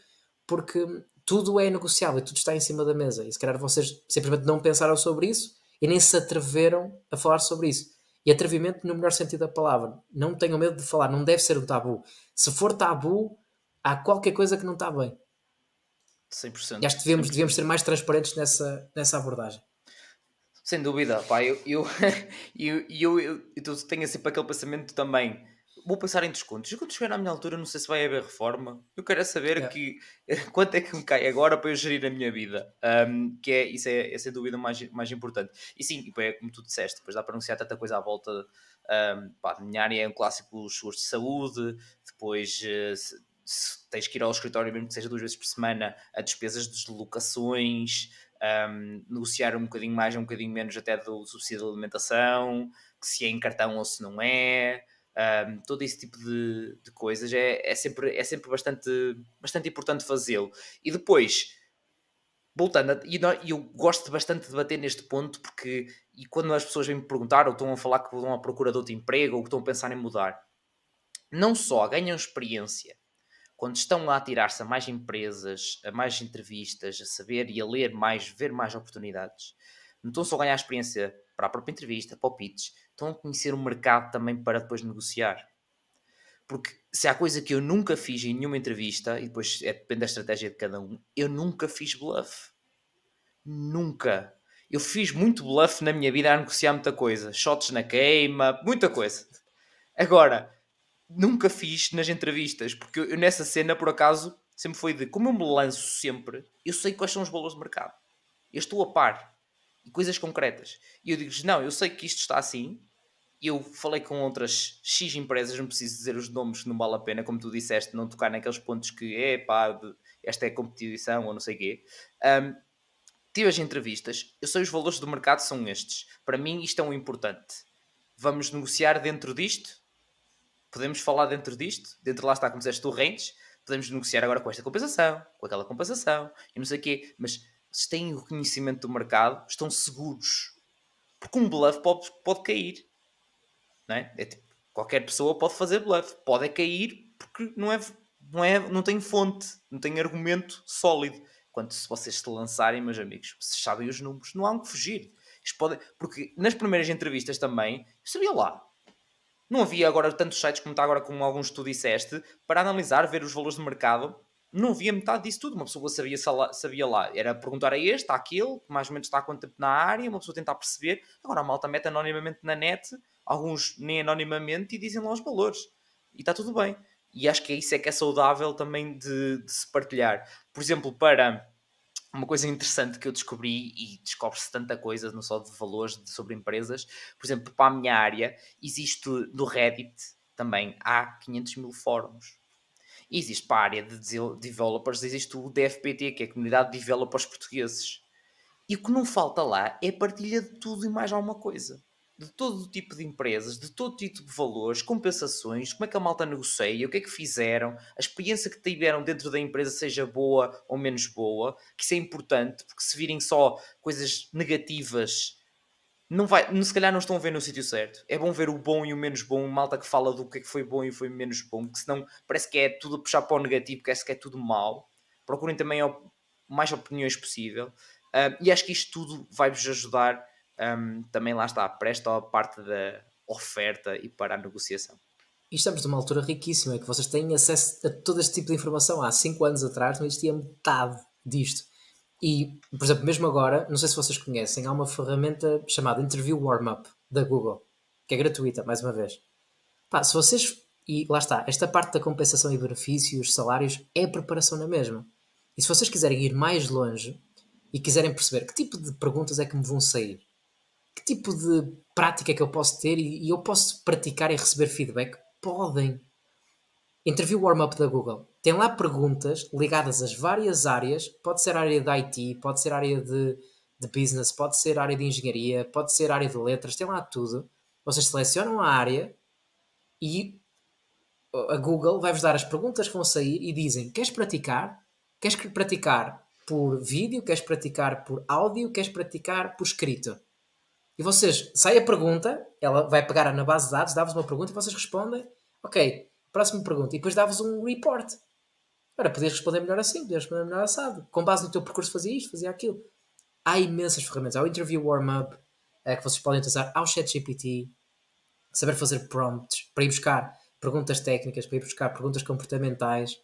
porque tudo é negociável e tudo está em cima da mesa. E se calhar vocês simplesmente não pensaram sobre isso e nem se atreveram a falar sobre isso. E atrevimento no melhor sentido da palavra. Não tenham medo de falar, não deve ser um tabu. Se for tabu, há qualquer coisa que não está bem. 100%, E acho que devemos 100%. ser mais transparentes nessa abordagem. Sem dúvida, pá, eu tenho sempre aquele pensamento também. Vou pensar em descontos. E quando chegar à minha altura, não sei se vai haver reforma. Eu quero é saber Yeah. que quanto é que me cai agora para eu gerir a minha vida. Que é, isso é sem dúvida mais importante. E sim, tipo, é como tu disseste, depois dá para anunciar tanta coisa à volta. Pá, na minha área é um clássico os seguros de saúde, depois se tens que ir ao escritório, mesmo que seja 2 vezes por semana, a despesas de deslocações, negociar um bocadinho mais, um bocadinho menos até do subsídio de alimentação, que se é em cartão ou se não é, todo esse tipo de coisas é sempre bastante importante fazê-lo. E depois, voltando, e eu gosto bastante de debater neste ponto, porque e quando as pessoas vêm me perguntar ou estão a falar que vão à procura de outro emprego ou que estão a pensar em mudar, não só ganham experiência quando estão a atirar-se a mais empresas, a mais entrevistas, a saber e a ler mais, ver mais oportunidades, não estão só a ganhar experiência para a própria entrevista, para o pitch, estão a conhecer o mercado também para depois negociar. Porque se há coisa que eu nunca fiz em nenhuma entrevista, e depois depende da estratégia de cada um, eu nunca fiz bluff. Nunca. Eu fiz muito bluff na minha vida a negociar muita coisa. Shots na queima, muita coisa. Agora, nunca fiz nas entrevistas, porque eu nessa cena, por acaso, sempre foi de como eu me lanço sempre, eu sei quais são os valores de mercado. Eu estou a par. E coisas concretas. E eu digo-lhes, não, eu sei que isto está assim. Eu falei com outras X empresas, não preciso dizer os nomes, não vale a pena, como tu disseste, não tocar naqueles pontos que é pá, esta é competição ou não sei o quê. Tive as entrevistas, eu sei os valores do mercado são estes. Para mim isto é um importante. Vamos negociar dentro disto? Podemos falar dentro disto? Dentro lá está, como disseste, do range. Podemos negociar agora com esta compensação, com aquela compensação, e não sei o quê. Mas se têm o conhecimento do mercado, estão seguros. Porque um bluff pode cair. Não é? É tipo, qualquer pessoa pode fazer bluff. Pode é cair porque não tem fonte, não tem argumento sólido. Quando se vocês se lançarem, meus amigos, vocês sabem os números, não há um que fugir. Porque nas primeiras entrevistas também, eu sabia lá. Não havia agora tantos sites como está agora, como alguns que tu disseste, para analisar, ver os valores de mercado. Não havia metade disso tudo. Uma pessoa sabia lá. Era perguntar a este, àquele, que mais ou menos está há quanto tempo na área, uma pessoa tentar perceber. Agora a malta mete anonimamente na net, alguns nem anonimamente, e dizem lá os valores. E está tudo bem. E acho que isso é que é saudável também de se partilhar. Por exemplo, para uma coisa interessante que eu descobri, e descobre-se tanta coisa, não só de valores sobre empresas, por exemplo, para a minha área, existe no Reddit também, há 500 mil fóruns. E existe para a área de developers, existe o DFPT, que é a Comunidade de Developers Portugueses. E o que não falta lá é partilha de tudo e mais alguma coisa. De todo o tipo de empresas, de todo tipo de valores, compensações, como é que a malta negocia, o que é que fizeram, a experiência que tiveram dentro da empresa, seja boa ou menos boa, que isso é importante, porque se virem só coisas negativas, se calhar não estão a ver no sítio certo. É bom ver o bom e o menos bom, malta que fala do que é que foi bom e foi menos bom, porque senão parece que é tudo a puxar para o negativo, parece que é tudo mau. Procurem também mais opiniões possível. E acho que isto tudo vai-vos ajudar também, lá está, para esta parte da oferta e para a negociação. E estamos numa altura riquíssima, que vocês têm acesso a todo este tipo de informação. Há 5 anos atrás não existia metade disto. E, por exemplo, mesmo agora, não sei se vocês conhecem, há uma ferramenta chamada Interview Warm-Up da Google, que é gratuita, mais uma vez. Pá, se vocês. E lá está, esta parte da compensação e benefícios, salários, é a preparação na mesma. E se vocês quiserem ir mais longe e quiserem perceber que tipo de perguntas é que me vão sair, que tipo de prática é que eu posso ter e eu posso praticar e receber feedback, podem. Interview Warm-Up da Google. Tem lá perguntas ligadas às várias áreas. Pode ser área de IT, pode ser área de business, pode ser área de engenharia, pode ser área de letras. Tem lá tudo. Vocês selecionam a área e a Google vai-vos dar as perguntas que vão sair e dizem: queres praticar? Queres praticar por vídeo? Queres praticar por áudio? Queres praticar por escrito? E vocês, sai a pergunta, ela vai pegar na base de dados, dá-vos uma pergunta e vocês respondem: ok, próxima pergunta. E depois dá-vos um report. Ora, podias responder melhor assim, podias responder melhor assado. Com base no teu percurso fazia isto, fazia aquilo. Há imensas ferramentas. Há o Interview Warm-Up, que vocês podem utilizar. Há o ChatGPT. saber fazer prompts, para ir buscar perguntas técnicas, para ir buscar perguntas comportamentais.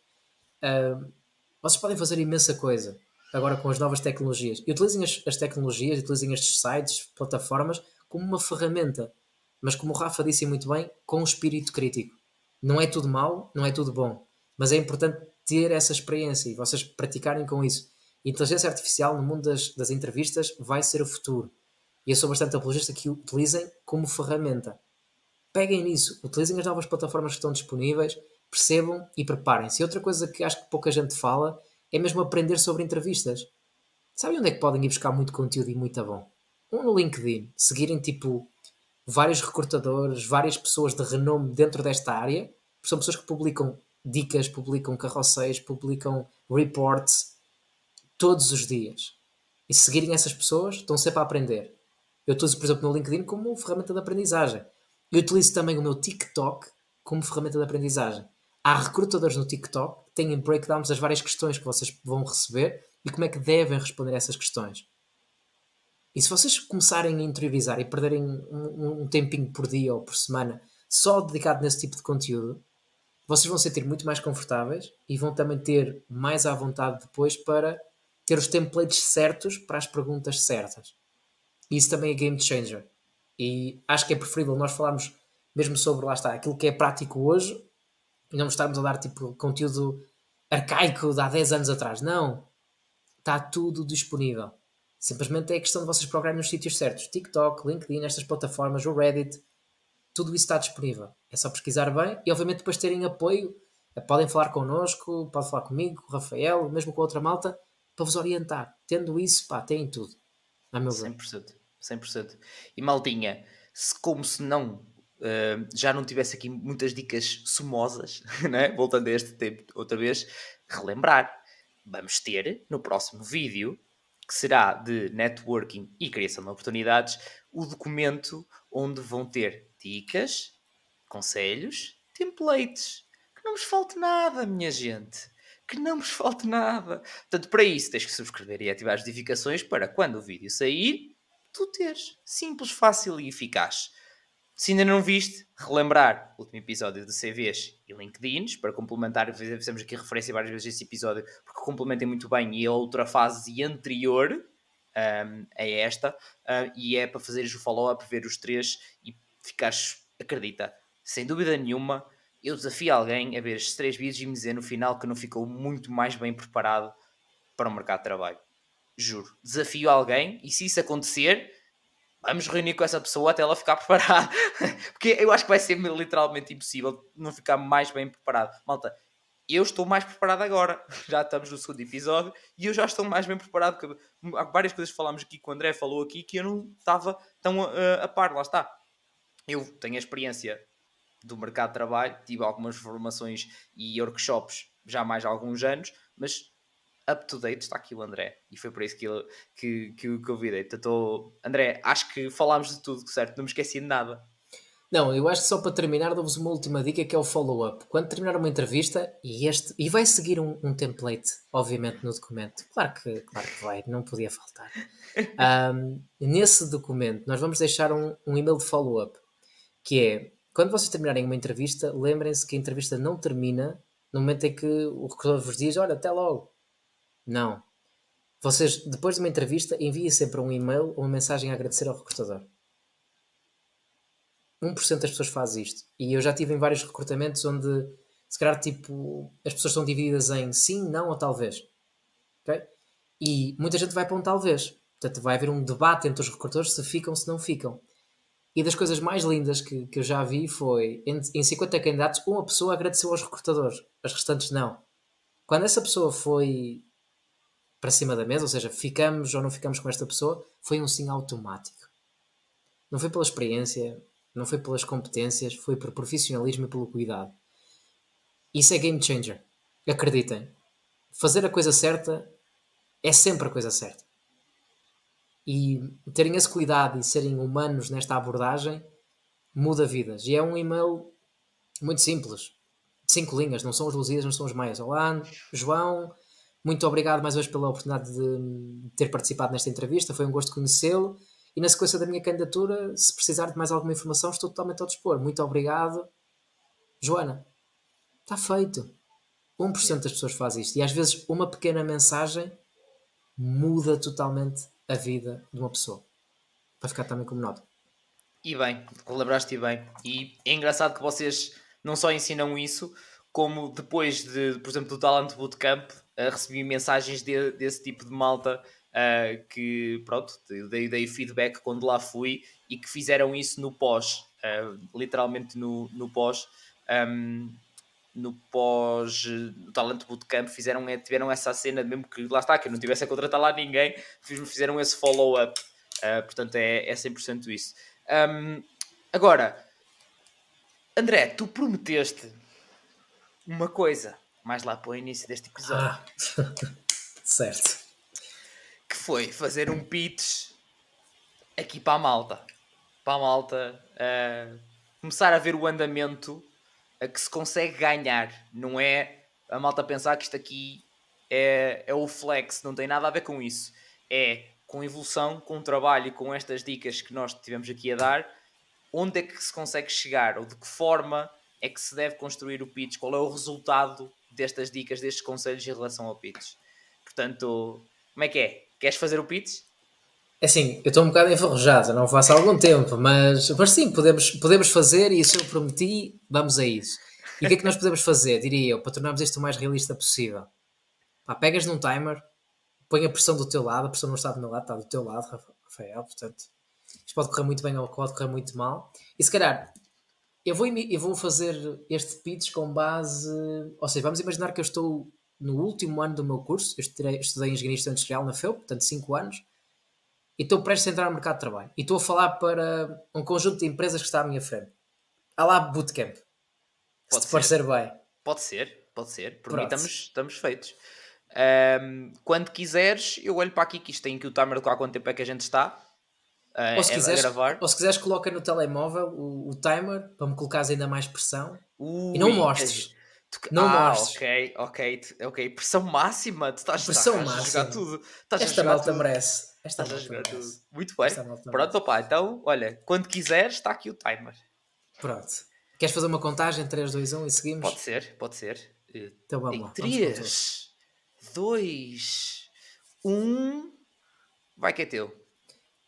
Vocês podem fazer imensa coisa agora com as novas tecnologias. E utilizem as tecnologias, utilizem estes sites, plataformas, como uma ferramenta. Mas como o Rafa disse muito bem, com um espírito crítico. Não é tudo mau, não é tudo bom. Mas é importante ter essa experiência e vocês praticarem com isso. A inteligência artificial no mundo das entrevistas vai ser o futuro. E eu sou bastante apologista que o utilizem como ferramenta. Peguem nisso, utilizem as novas plataformas que estão disponíveis, percebam e preparem-se. E outra coisa que acho que pouca gente fala é mesmo aprender sobre entrevistas. Sabem onde é que podem ir buscar muito conteúdo e muito bom? No LinkedIn. Seguirem tipo vários recrutadores, várias pessoas de renome dentro desta área. São pessoas que publicam dicas, publicam carrosséis, publicam reports todos os dias. E se seguirem essas pessoas, estão sempre a aprender. Eu utilizo, por exemplo, no LinkedIn como ferramenta de aprendizagem. Eu utilizo também o meu TikTok como ferramenta de aprendizagem. Há recrutadores no TikTok que têm breakdowns das várias questões que vocês vão receber e como é que devem responder a essas questões. E se vocês começarem a interiorizar e perderem um tempinho por dia ou por semana só dedicado nesse tipo de conteúdo, vocês vão se sentir muito mais confortáveis e vão também ter mais à vontade depois para ter os templates certos para as perguntas certas. E isso também é game changer. E acho que é preferível nós falarmos mesmo sobre, lá está, aquilo que é prático hoje e não estarmos a dar tipo conteúdo arcaico de há 10 anos atrás. Não. Está tudo disponível. Simplesmente é questão de vocês procurarem nos sítios certos. TikTok, LinkedIn, estas plataformas, o Reddit, tudo isso está disponível. É só pesquisar bem e obviamente depois terem apoio. Podem falar connosco, podem falar comigo, com o Rafael, mesmo com a outra malta, para vos orientar. Tendo isso, pá, têm tudo. A meu ver. 100%. 100%. E maltinha, como se não já não tivesse aqui muitas dicas sumosas, né? Voltando a este tempo outra vez, relembrar. Vamos ter no próximo vídeo, que será de networking e criação de oportunidades, o documento onde vão ter dicas, conselhos, templates. Que não vos falte nada, minha gente. Que não vos falte nada. Portanto, para isso tens que subscrever e ativar as notificações para quando o vídeo sair, tu teres. Simples, fácil e eficaz. Se ainda não viste, relembrar o último episódio de CVs e LinkedIns, para complementar, fizemos aqui referência várias vezes a este episódio, porque complementem muito bem e a outra fase anterior a esta, e é para fazeres o follow-up, ver os três e ficares, acredita, sem dúvida nenhuma, eu desafio alguém a ver estes 3 vídeos e me dizer no final que não ficou muito mais bem preparado para o mercado de trabalho. Juro. Desafio alguém e se isso acontecer, vamos reunir com essa pessoa até ela ficar preparada. Porque eu acho que vai ser literalmente impossível não ficar mais bem preparado. Malta, eu estou mais preparado agora. Já estamos no segundo episódio e eu já estou mais bem preparado. Porque há várias coisas que falámos aqui, que o André falou aqui, que eu não estava tão a par. Lá está. Eu tenho a experiência do mercado de trabalho, tive algumas formações e workshops já há mais de alguns anos, mas up to date está aqui o André e foi por isso que eu virei. Então, André, acho que falámos de tudo, certo? Não me esqueci de nada. Não, eu acho que só para terminar dou-vos uma última dica que é o follow-up. Quando terminar uma entrevista, e vai seguir um template, obviamente, no documento. Claro que vai, não podia faltar. Nesse documento, nós vamos deixar um e-mail de follow-up, que é, quando vocês terminarem uma entrevista, lembrem-se que a entrevista não termina no momento em que o recrutador vos diz, olha, até logo. Não. Vocês, depois de uma entrevista, enviem sempre um e-mail ou uma mensagem a agradecer ao recrutador. 1% das pessoas faz isto. E eu já tive em vários recrutamentos onde, se calhar, tipo, as pessoas estão divididas em sim, não ou talvez. Okay? E muita gente vai para um talvez. Portanto, vai haver um debate entre os recrutadores se ficam ou se não ficam. E das coisas mais lindas que eu já vi foi, em 50 candidatos, uma pessoa agradeceu aos recrutadores. As restantes não. Quando essa pessoa foi para cima da mesa, ou seja, ficamos ou não ficamos com esta pessoa, foi um sim automático. Não foi pela experiência, não foi pelas competências, foi por profissionalismo e pelo cuidado. Isso é game changer. Acreditem. Fazer a coisa certa é sempre a coisa certa. E terem esse cuidado e serem humanos nesta abordagem muda vidas. E é um e-mail muito simples. 5 linhas, não são os Luzias, não são os meias. Olá, João, muito obrigado mais uma vez pela oportunidade de ter participado nesta entrevista. Foi um gosto conhecê-lo e na sequência da minha candidatura, se precisar de mais alguma informação, estou totalmente ao dispor. Muito obrigado, Joana. Está feito. 1% das pessoas faz isto. E às vezes uma pequena mensagem muda totalmente a vida de uma pessoa. Vai ficar também como nota. E bem, lembraste bem. E é engraçado que vocês não só ensinam isso, como depois de, por exemplo, do Talent Bootcamp, recebi mensagens desse tipo de malta que, pronto, dei feedback quando lá fui e que fizeram isso no pós, literalmente no pós. No Talent Bootcamp tiveram essa cena de mesmo que lá está, que eu não tivesse a contratar lá ninguém, fizeram esse follow-up. Portanto, é 100% isso. Agora, André, tu prometeste uma coisa mais lá para o início deste episódio. Certo. Que foi fazer um pitch aqui para a malta. Para a malta começar a ver o andamento a que se consegue ganhar. Não é a malta pensar que isto aqui é o flex, não tem nada a ver com isso. É com evolução, com trabalho e com estas dicas que nós tivemos aqui a dar, onde é que se consegue chegar, ou de que forma é que se deve construir o pitch, qual é o resultado destas dicas, destes conselhos em relação ao pitch. Portanto, como é que é? Queres fazer o pitch? É assim, eu estou um bocado enferrujado, não faço há algum tempo, mas sim, podemos fazer e isso eu prometi, vamos a isso. E o que é que nós podemos fazer, diria eu, para tornarmos isto o mais realista possível? Pá, pegas num timer, põe a pressão do teu lado, a pressão não está do meu lado, está do teu lado, Rafael, portanto, isto pode correr muito bem ou pode correr muito mal. E se calhar, eu vou fazer este pitch com base, ou seja, vamos imaginar que eu estou no último ano do meu curso, eu estudei Engenharia Industrial na FEUP, portanto 5 anos, e estou prestes a entrar no mercado de trabalho. E estou a falar para um conjunto de empresas que está à minha frente. Há lá bootcamp. Pode se te parecer bem. Pode ser. Por Pronto. mim estamos feitos. Quando quiseres, eu olho para aqui que isto tem que o timer de há quanto tempo é que a gente está ou, se quiseres, a gravar. Ou se quiseres, coloca no telemóvel o timer para me colocares ainda mais pressão. E não mostres. Não mostres. Ok. Pressão máxima. Tu estás a jogar tudo. Esta malta merece. Estás a jogar tudo. Muito bem. Pronto, opá. Então, olha, quando quiseres, está aqui o timer. Pronto. Queres fazer uma contagem? 3, 2, 1 e seguimos? Pode ser. Então vamos lá. 3, 2, 1. Vai que é teu.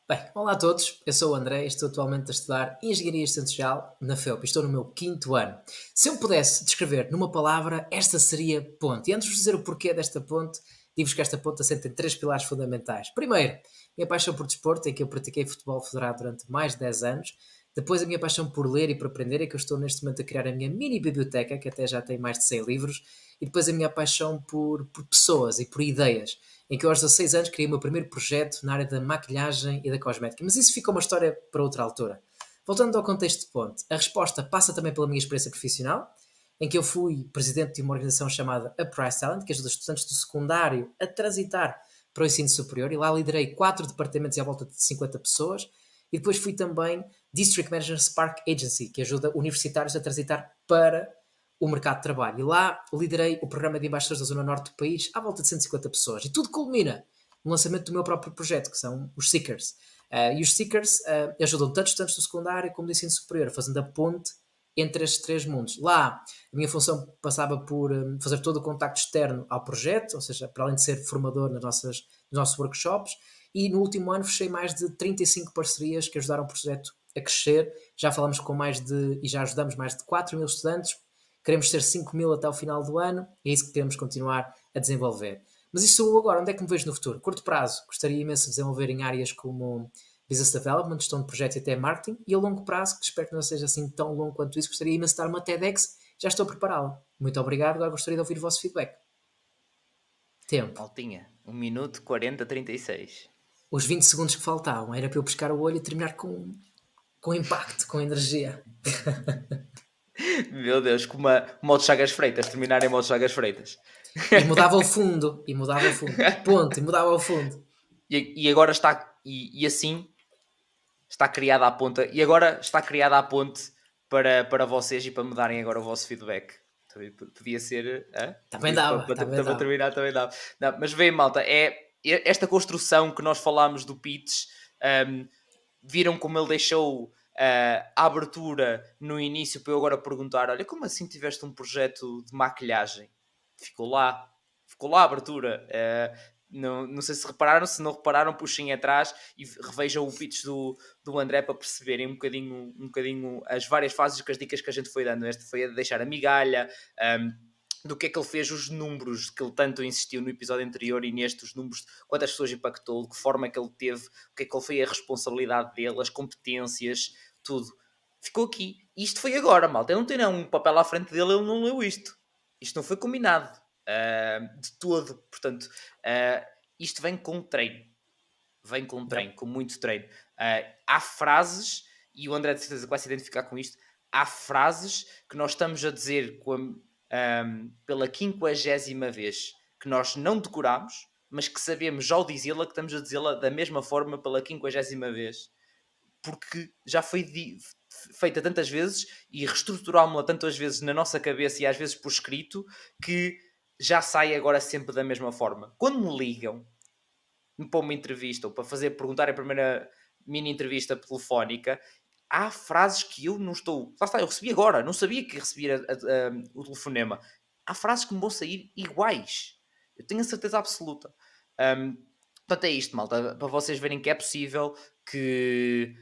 Bem, olá a todos, eu sou o André e estou atualmente a estudar Engenharia Social na FEUP. Estou no meu 5º ano. Se eu pudesse descrever numa palavra, esta seria ponte. E antes de vos dizer o porquê desta ponte, digo-vos que esta ponte assenta em 3 pilares fundamentais. Primeiro, minha paixão por desporto, em que eu pratiquei futebol federado durante mais de 10 anos. Depois, a minha paixão por ler e por aprender, é que eu estou neste momento a criar a minha mini biblioteca, que até já tem mais de 100 livros. E depois a minha paixão por pessoas e por ideias, em que eu aos 16 anos criei o meu primeiro projeto na área da maquilhagem e da cosmética. Mas isso fica uma história para outra altura. Voltando ao contexto de ponte, a resposta passa também pela minha experiência profissional, em que eu fui presidente de uma organização chamada Uprise Talent, que ajuda estudantes do secundário a transitar para o ensino superior, e lá liderei 4 departamentos e à volta de 50 pessoas, e depois fui também District Manager Spark Agency, que ajuda universitários a transitar para o mercado de trabalho. E lá liderei o programa de embaixadores da zona norte do país à volta de 150 pessoas. E tudo culmina no lançamento do meu próprio projeto, que são os Seekers. E os Seekers ajudam tanto estudantes do secundário como do ensino superior, fazendo a ponte entre estes 3 mundos. Lá, a minha função passava por fazer todo o contacto externo ao projeto, ou seja, para além de ser formador nos nossos workshops, e no último ano fechei mais de 35 parcerias que ajudaram o projeto a crescer. Já falamos com e já ajudamos mais de 4 mil estudantes. Queremos ser 5 mil até o final do ano e é isso que queremos continuar a desenvolver. Mas isso sou eu agora, onde é que me vejo no futuro? Curto prazo, gostaria imenso de desenvolver em áreas como Business Development, gestão de projetos e até marketing, e a longo prazo, que espero que não seja assim tão longo quanto isso, gostaria imenso de dar uma TEDx, já estou preparado. Muito obrigado, agora gostaria de ouvir o vosso feedback. Tempo. Maltinha, 1 minuto 40, 36. Os 20 segundos que faltavam era para eu pescar o olho e terminar com impacto, com energia. Meu Deus, com uma modo Chagas Freitas, terminar em modo Chagas Freitas. E mudava o fundo, ponto, e mudava o fundo. E agora está, e assim está criada a ponta, e agora está criada a ponte para vocês e para me darem agora o vosso feedback. Podia ser... Também dava. Para terminar, também dava. Não, mas vem, malta, é esta construção que nós falámos do pitch, viram como ele deixou a abertura no início para eu agora perguntar, olha, como assim tiveste um projeto de maquilhagem? Ficou lá a abertura. Não sei se repararam, se não repararam, puxem atrás e revejam o pitch do André para perceberem um bocadinho as várias fases que as dicas que a gente foi dando. Este foi a deixar a migalha, do que é que ele fez, os números que ele tanto insistiu no episódio anterior e neste, os números, quantas pessoas impactou, de que forma é que ele teve, o que é que ele foi a responsabilidade dele, as competências, tudo. Ficou aqui. E isto foi agora, malta. Ele não tem um papel à frente dele, ele não leu isto. Isto não foi combinado. De todo. Portanto, isto vem com treino. Vem com treino, com muito treino. Há frases, e o André de certeza que vai se identificar com isto, há frases que nós estamos a dizer pela 50ª vez que nós não decoramos, mas que sabemos já ao dizê-la, que estamos a dizê-la da mesma forma pela 50ª vez. Porque já foi feita tantas vezes e reestruturámos-la tantas vezes na nossa cabeça e às vezes por escrito que já sai agora sempre da mesma forma. Quando me ligam para uma entrevista ou para perguntar a primeira mini entrevista telefónica, há frases que eu não estou... Lá está, eu recebi agora, não sabia que recebia o telefonema. Há frases que me vão sair iguais. Eu tenho a certeza absoluta. Portanto, é isto, malta. Para vocês verem que é possível, que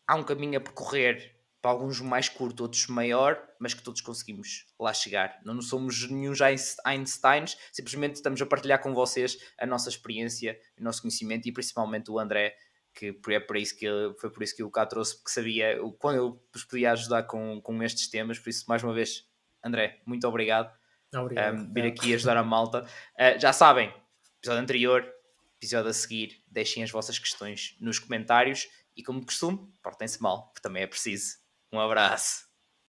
há um caminho a percorrer, para alguns mais curto, outros maior, mas que todos conseguimos lá chegar. Não somos nenhum Einsteins, simplesmente estamos a partilhar com vocês a nossa experiência, o nosso conhecimento e principalmente o André, que foi por isso que eu cá trouxe, porque sabia quando eu vos podia ajudar com estes temas. Por isso, mais uma vez, André, muito obrigado. Obrigado. Vir aqui ajudar a malta. Já sabem, episódio anterior, episódio a seguir, deixem as vossas questões nos comentários e, como de costume, portem-se mal, porque também é preciso. Um abraço.